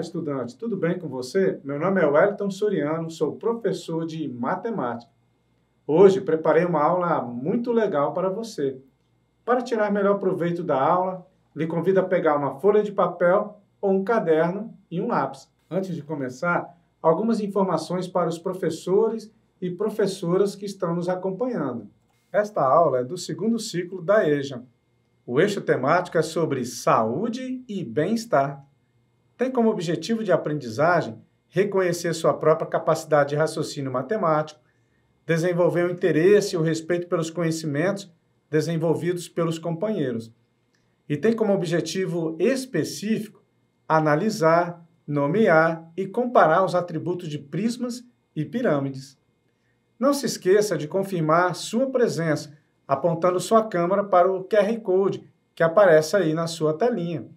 estudante, tudo bem com você? Meu nome é Wellington Soriano, sou professor de matemática. Hoje preparei uma aula muito legal para você. Para tirar melhor proveito da aula, lhe convido a pegar uma folha de papel ou um caderno e um lápis. Antes de começar, algumas informações para os professores e professoras que estão nos acompanhando. Esta aula é do segundo ciclo da EJA. O eixo temático é sobre saúde e bem-estar. Tem como objetivo de aprendizagem reconhecer sua própria capacidade de raciocínio matemático, desenvolver o interesse e o respeito pelos conhecimentos desenvolvidos pelos companheiros. E tem como objetivo específico analisar, nomear e comparar os atributos de prismas e pirâmides. Não se esqueça de confirmar sua presença apontando sua câmera para o QR Code que aparece aí na sua telinha.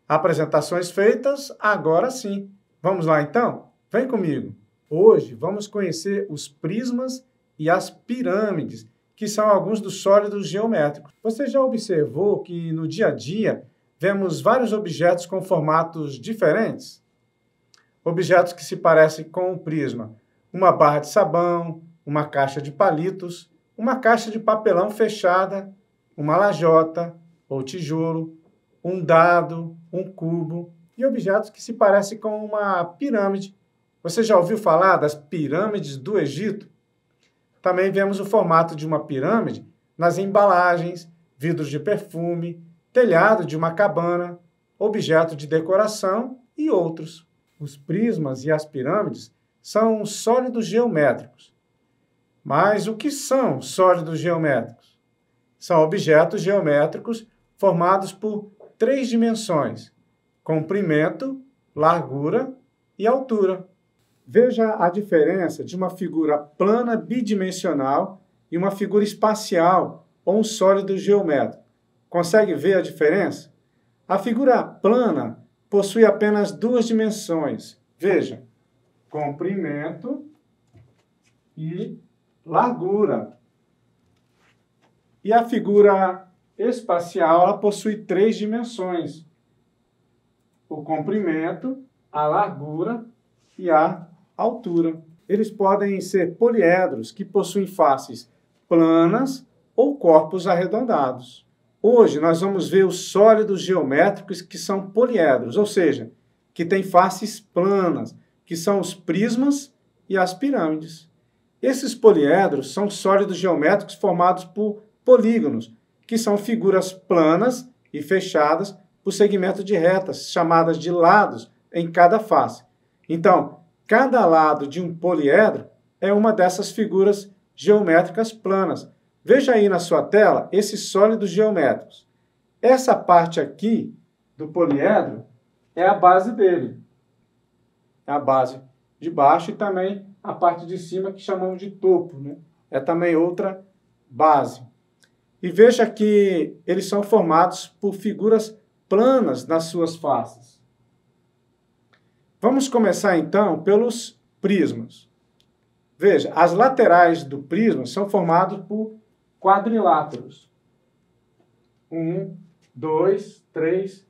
Apresentações feitas, agora sim. Vamos lá então? Vem comigo! Hoje vamos conhecer os prismas e as pirâmides, que são alguns dos sólidos geométricos. Você já observou que no dia a dia vemos vários objetos com formatos diferentes? Objetos que se parecem com um prisma. Uma barra de sabão, uma caixa de palitos, uma caixa de papelão fechada, uma lajota ou tijolo, um dado, um cubo e objetos que se parecem com uma pirâmide. Você já ouviu falar das pirâmides do Egito? Também vemos o formato de uma pirâmide nas embalagens, vidros de perfume, telhado de uma cabana, objeto de decoração e outros. Os prismas e as pirâmides são sólidos geométricos. Mas o que são sólidos geométricos? São objetos geométricos formados por 3 dimensões: comprimento, largura e altura. Veja a diferença de uma figura plana bidimensional e uma figura espacial ou um sólido geométrico. Consegue ver a diferença? A figura plana possui apenas 2 dimensões. Veja, comprimento e largura. E a figura espacial ela possui 3 dimensões: o comprimento, a largura e a altura. Eles podem ser poliedros, que possuem faces planas ou corpos arredondados. Hoje nós vamos ver os sólidos geométricos que são poliedros, ou seja, que têm faces planas, que são os prismas e as pirâmides. Esses poliedros são sólidos geométricos formados por polígonos, que são figuras planas e fechadas por segmento de retas, chamadas de lados, em cada face. Então, cada lado de um poliedro é uma dessas figuras geométricas planas. Veja aí na sua tela esses sólidos geométricos. Essa parte aqui do poliedro é a base dele. É a base de baixo e também a parte de cima que chamamos de topo, né? É também outra base. E veja que eles são formados por figuras planas nas suas faces. Vamos começar então pelos prismas. Veja, as laterais do prisma são formadas por quadriláteros. 1, 2, 3,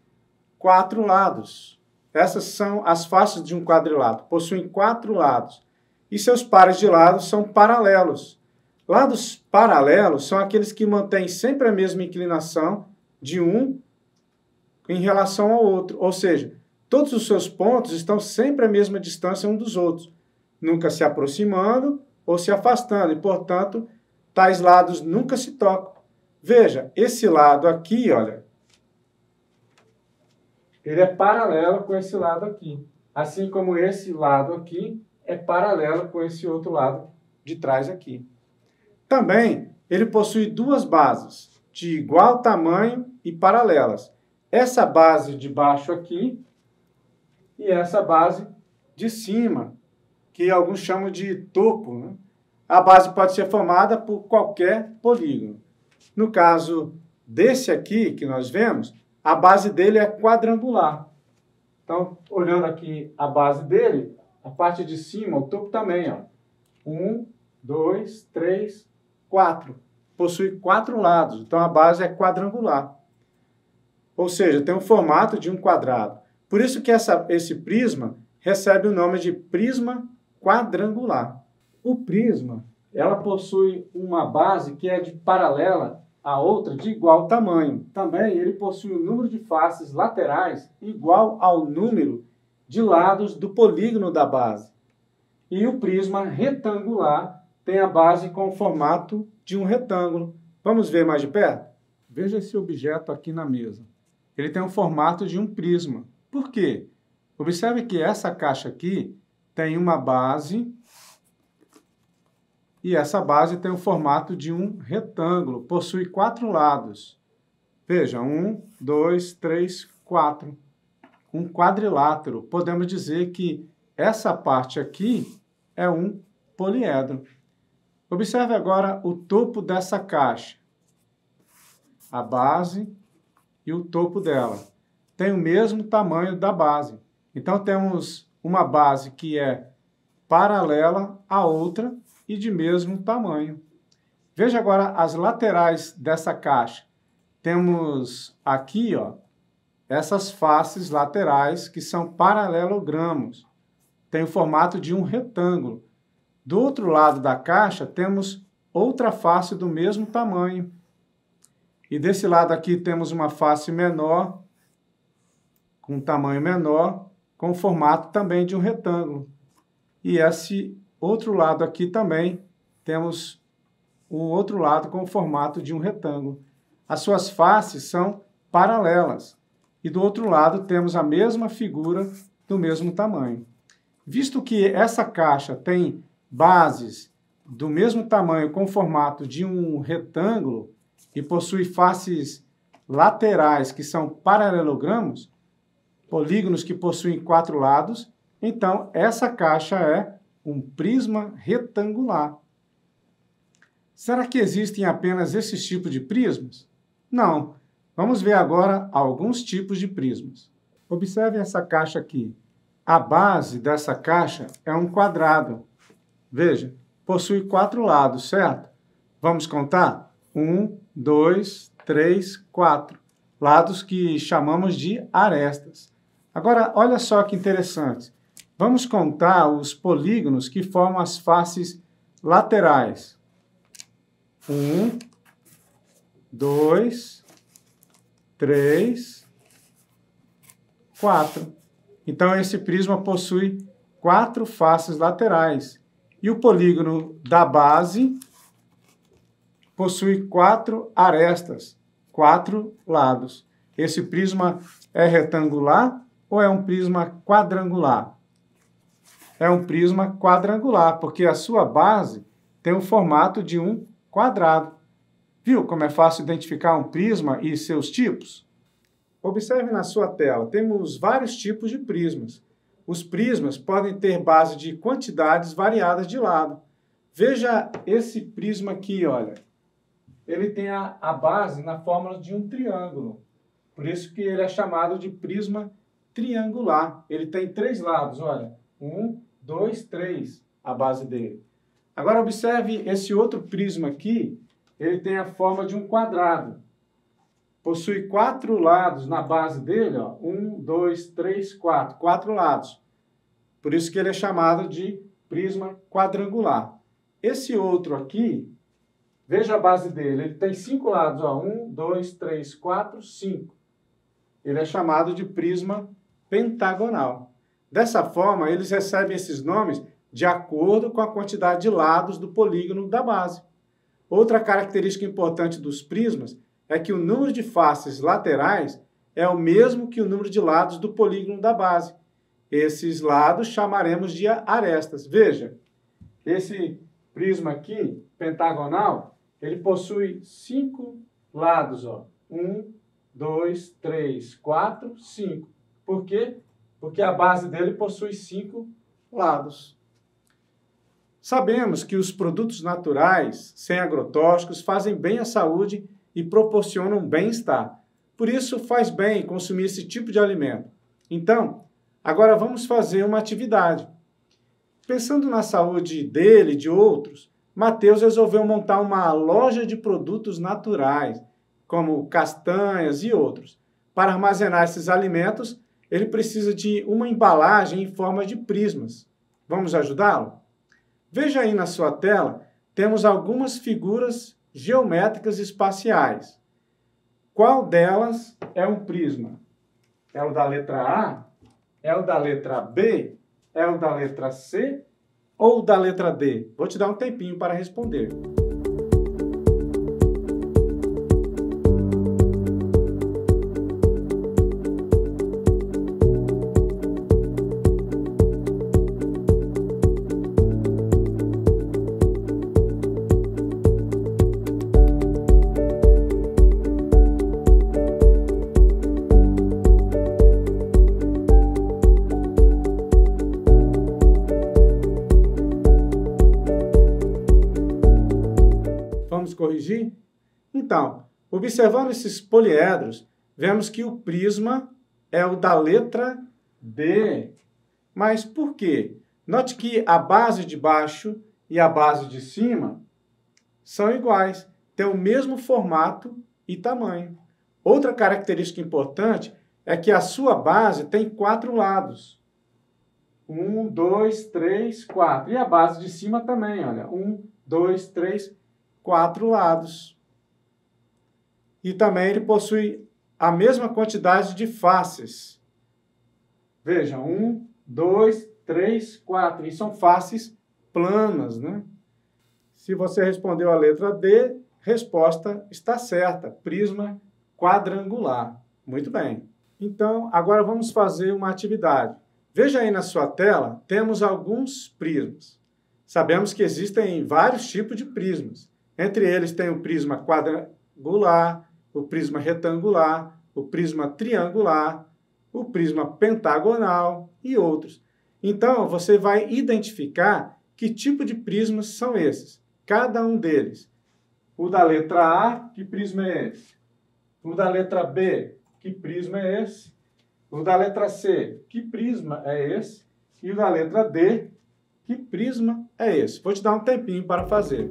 4 lados. Essas são as faces de um quadrilátero. Possuem 4 lados. E seus pares de lados são paralelos. Lados paralelos são aqueles que mantêm sempre a mesma inclinação de um em relação ao outro. Ou seja, todos os seus pontos estão sempre à mesma distância um dos outros, nunca se aproximando ou se afastando. E, portanto, tais lados nunca se tocam. Veja, esse lado aqui, olha, ele é paralelo com esse lado aqui. Assim como esse lado aqui é paralelo com esse outro lado de trás aqui. Também, ele possui 2 bases, de igual tamanho e paralelas. Essa base de baixo aqui e essa base de cima, que alguns chamam de topo, né? A base pode ser formada por qualquer polígono. No caso desse aqui que nós vemos, a base dele é quadrangular. Então, olhando aqui a base dele, a parte de cima, o topo também, ó. 1, 2, 3, 4. Possui 4 lados, então a base é quadrangular. Ou seja, tem o formato de um quadrado. Por isso que esse prisma recebe o nome de prisma quadrangular. O prisma, ela possui uma base que é paralela à outra de igual tamanho. Também ele possui um número de faces laterais igual ao número de lados do polígono da base. E o prisma retangular tem a base com o formato de um retângulo. Vamos ver mais de perto? Veja esse objeto aqui na mesa. Ele tem o formato de um prisma. Por quê? Observe que essa caixa aqui tem uma base e essa base tem o formato de um retângulo, possui 4 lados. Veja, 1, 2, 3, 4. Um quadrilátero. Podemos dizer que essa parte aqui é um poliedro. Observe agora o topo dessa caixa. A base e o topo dela tem o mesmo tamanho da base. Então, temos uma base que é paralela à outra e de mesmo tamanho. Veja agora as laterais dessa caixa. Temos aqui, ó, essas faces laterais que são paralelogramos. Tem o formato de um retângulo. Do outro lado da caixa, temos outra face do mesmo tamanho. E desse lado aqui temos uma face menor, com um tamanho menor, com o formato também de um retângulo. E esse outro lado aqui também temos o outro lado com o formato de um retângulo. As suas faces são paralelas. E do outro lado temos a mesma figura do mesmo tamanho. Visto que essa caixa tem bases do mesmo tamanho com o formato de um retângulo e possui faces laterais que são paralelogramos, polígonos que possuem 4 lados, então essa caixa é um prisma retangular. Será que existem apenas esses tipos de prismas? Não. Vamos ver agora alguns tipos de prismas. Observe essa caixa aqui. A base dessa caixa é um quadrado. Veja, possui 4 lados, certo? Vamos contar? 1, 2, 3, 4. Lados que chamamos de arestas. Agora, olha só que interessante. Vamos contar os polígonos que formam as faces laterais. 1, 2, 3, 4. Então, esse prisma possui 4 faces laterais. E o polígono da base possui 4 arestas, 4 lados. Esse prisma é retangular ou é um prisma quadrangular? É um prisma quadrangular, porque a sua base tem o formato de um quadrado. Viu como é fácil identificar um prisma e seus tipos? Observe na sua tela, temos vários tipos de prismas. Os prismas podem ter base de quantidades variadas de lado. Veja esse prisma aqui, olha. Ele tem a base na fórmula de um triângulo. Por isso que ele é chamado de prisma triangular. Ele tem 3 lados, olha. 1, 2, 3, a base dele. Agora observe esse outro prisma aqui. Ele tem a forma de um quadrado. Possui 4 lados na base dele, ó. 1, 2, 3, 4. 4 lados. Por isso que ele é chamado de prisma quadrangular. Esse outro aqui, veja a base dele. Ele tem 5 lados, ó. 1, 2, 3, 4, 5. Ele é chamado de prisma pentagonal. Dessa forma, eles recebem esses nomes de acordo com a quantidade de lados do polígono da base. Outra característica importante dos prismas é que o número de faces laterais é o mesmo que o número de lados do polígono da base. Esses lados chamaremos de arestas. Veja, esse prisma aqui, pentagonal, ele possui 5 lados. 1, 2, 3, 4, 5. Por quê? Porque a base dele possui 5 lados. Sabemos que os produtos naturais, sem agrotóxicos, fazem bem à saúde e proporcionam bem-estar. Por isso, faz bem consumir esse tipo de alimento. Então, agora vamos fazer uma atividade. Pensando na saúde dele e de outros, Mateus resolveu montar uma loja de produtos naturais, como castanhas e outros. Para armazenar esses alimentos, ele precisa de uma embalagem em forma de prismas. Vamos ajudá-lo? Veja aí na sua tela, temos algumas figuras geométricas espaciais. Qual delas é um prisma? É o da letra A? É o da letra B? É o da letra C? Ou o da letra D? Vou te dar um tempinho para responder. Vamos corrigir? Então, observando esses poliedros, vemos que o prisma é o da letra D. Mas por quê? Note que a base de baixo e a base de cima são iguais, têm o mesmo formato e tamanho. Outra característica importante é que a sua base tem 4 lados. 1, 2, 3, 4. E a base de cima também, olha. 1, 2, 3, 4 lados. E também ele possui a mesma quantidade de faces. Veja, 1, 2, 3, 4. E são faces planas, né? Se você respondeu a letra D, resposta está certa. Prisma quadrangular. Muito bem. Então, agora vamos fazer uma atividade. Veja aí na sua tela, temos alguns prismas. Sabemos que existem vários tipos de prismas. Entre eles tem o prisma quadrangular, o prisma retangular, o prisma triangular, o prisma pentagonal e outros. Então, você vai identificar que tipo de prismas são esses, cada um deles. O da letra A, que prisma é esse? O da letra B, que prisma é esse? O da letra C, que prisma é esse? E o da letra D, que prisma é esse? Vou te dar um tempinho para fazer.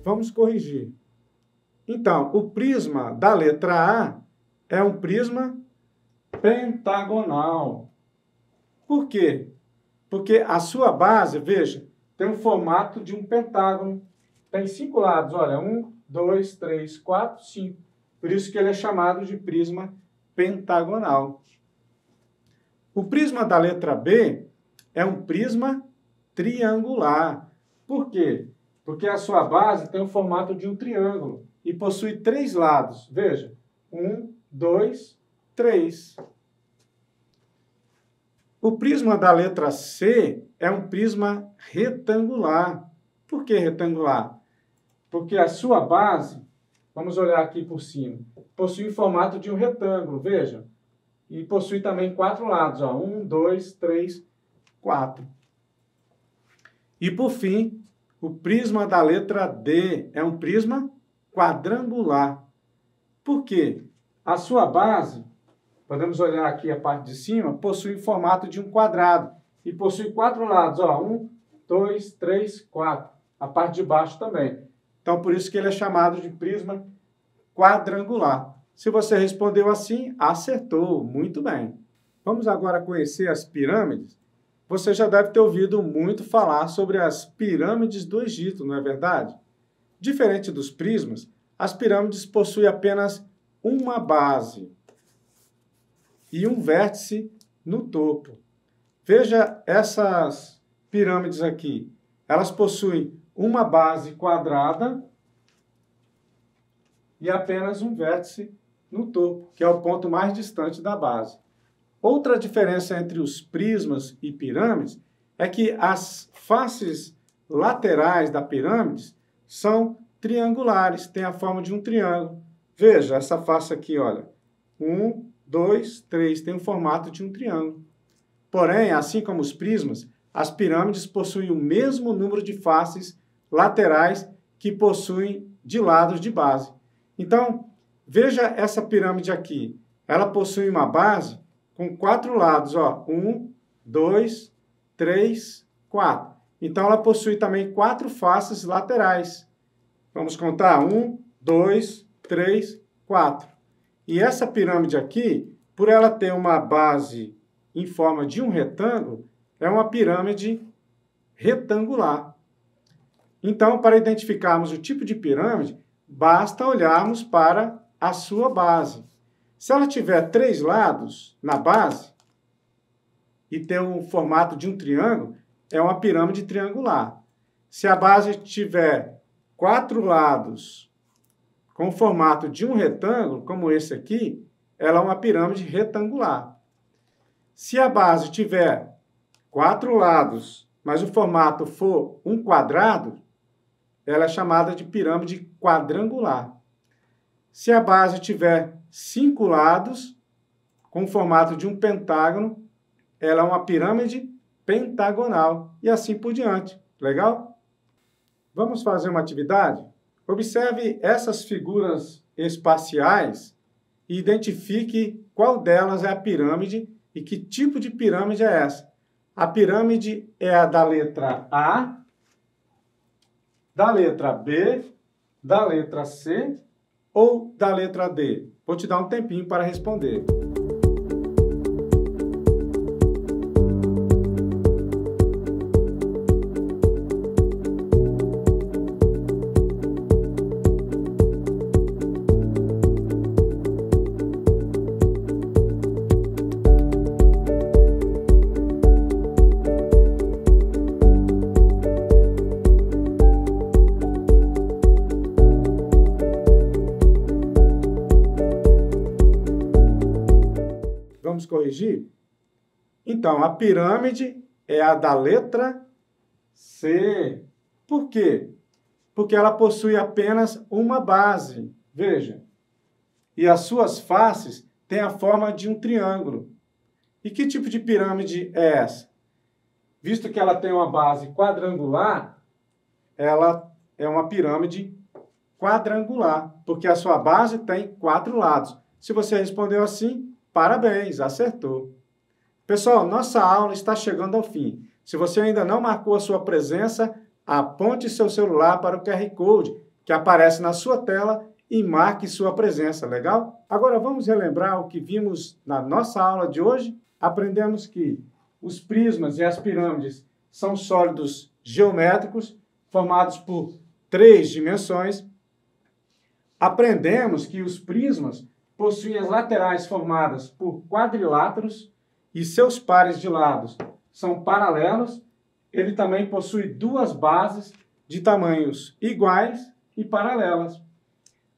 Vamos corrigir. Então, o prisma da letra A é um prisma pentagonal. Por quê? Porque a sua base, veja, tem o formato de um pentágono. Tem 5 lados, olha, 1, 2, 3, 4, 5. Por isso que ele é chamado de prisma pentagonal. O prisma da letra B é um prisma triangular. Por quê? Porque a sua base tem o formato de um triângulo e possui 3 lados. Veja, 1, 2, 3. O prisma da letra C é um prisma retangular. Por que retangular? Porque a sua base, vamos olhar aqui por cima, possui o formato de um retângulo, veja. E possui também 4 lados, ó, 1, 2, 3, 4. E por fim, o prisma da letra D é um prisma quadrangular. Por quê? A sua base, podemos olhar aqui a parte de cima, possui o formato de um quadrado e possui 4 lados, ó, 1, 2, 3, 4. A parte de baixo também. Então, por isso que ele é chamado de prisma quadrangular. Se você respondeu assim, acertou. Muito bem. Vamos agora conhecer as pirâmides. Você já deve ter ouvido muito falar sobre as pirâmides do Egito, não é verdade? Diferente dos prismas, as pirâmides possuem apenas uma base e um vértice no topo. Veja essas pirâmides aqui. Elas possuem uma base quadrada e apenas um vértice no topo, que é o ponto mais distante da base. Outra diferença entre os prismas e pirâmides é que as faces laterais da pirâmide são triangulares, têm a forma de um triângulo. Veja essa face aqui, olha. 1, 2, 3, tem o formato de um triângulo. Porém, assim como os prismas, as pirâmides possuem o mesmo número de faces laterais que possuem de lados de base. Então, veja essa pirâmide aqui. Ela possui uma base com 4 lados, ó. 1, 2, 3, 4. Então, ela possui também 4 faces laterais. Vamos contar? 1, 2, 3, 4. E essa pirâmide aqui, por ela ter uma base em forma de um retângulo, é uma pirâmide retangular. Então, para identificarmos o tipo de pirâmide, basta olharmos para a sua base. Se ela tiver 3 lados na base e ter um formato de um triângulo, é uma pirâmide triangular. Se a base tiver 4 lados com o formato de um retângulo, como esse aqui, ela é uma pirâmide retangular. Se a base tiver 4 lados, mas o formato for um quadrado, ela é chamada de pirâmide quadrangular. Se a base tiver 5 lados, com o formato de um pentágono, ela é uma pirâmide pentagonal, e assim por diante. Legal? Vamos fazer uma atividade? Observe essas figuras espaciais e identifique qual delas é a pirâmide e que tipo de pirâmide é essa. A pirâmide é a da letra A, da letra B, da letra C ou da letra D? Vou te dar um tempinho para responder. Vamos corrigir? Então, a pirâmide é a da letra C. Por quê? Porque ela possui apenas uma base. Veja. E as suas faces têm a forma de um triângulo. E que tipo de pirâmide é essa? Visto que ela tem uma base quadrangular, ela é uma pirâmide quadrangular, porque a sua base tem 4 lados. Se você respondeu assim, parabéns, acertou. Pessoal, nossa aula está chegando ao fim. Se você ainda não marcou a sua presença, aponte seu celular para o QR Code que aparece na sua tela e marque sua presença, legal? Agora vamos relembrar o que vimos na nossa aula de hoje? Aprendemos que os prismas e as pirâmides são sólidos geométricos formados por 3 dimensões. Aprendemos que os prismas possuem as laterais formadas por quadriláteros e seus pares de lados são paralelos. Ele também possui 2 bases de tamanhos iguais e paralelas.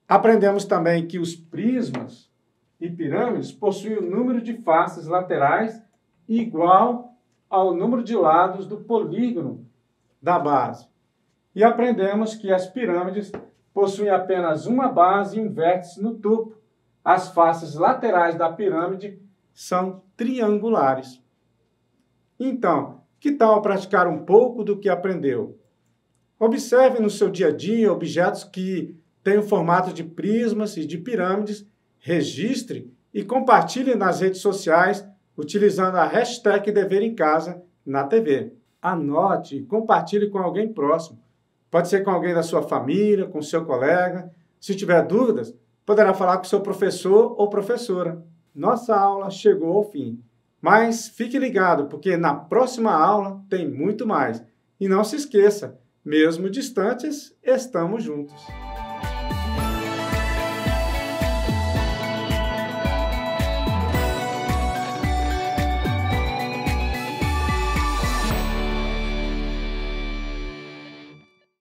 Aprendemos também que os prismas e pirâmides possuem o número de faces laterais igual ao número de lados do polígono da base. E aprendemos que as pirâmides possuem apenas uma base e um vértice no topo. As faces laterais da pirâmide são triangulares. Então, que tal praticar um pouco do que aprendeu? Observe no seu dia a dia objetos que têm o formato de prismas e de pirâmides, registre e compartilhe nas redes sociais utilizando a hashtag Dever em Casa na TV. Anote e compartilhe com alguém próximo. Pode ser com alguém da sua família, com seu colega. Se tiver dúvidas, poderá falar com seu professor ou professora. Nossa aula chegou ao fim. Mas fique ligado, porque na próxima aula tem muito mais. E não se esqueça, mesmo distantes, estamos juntos.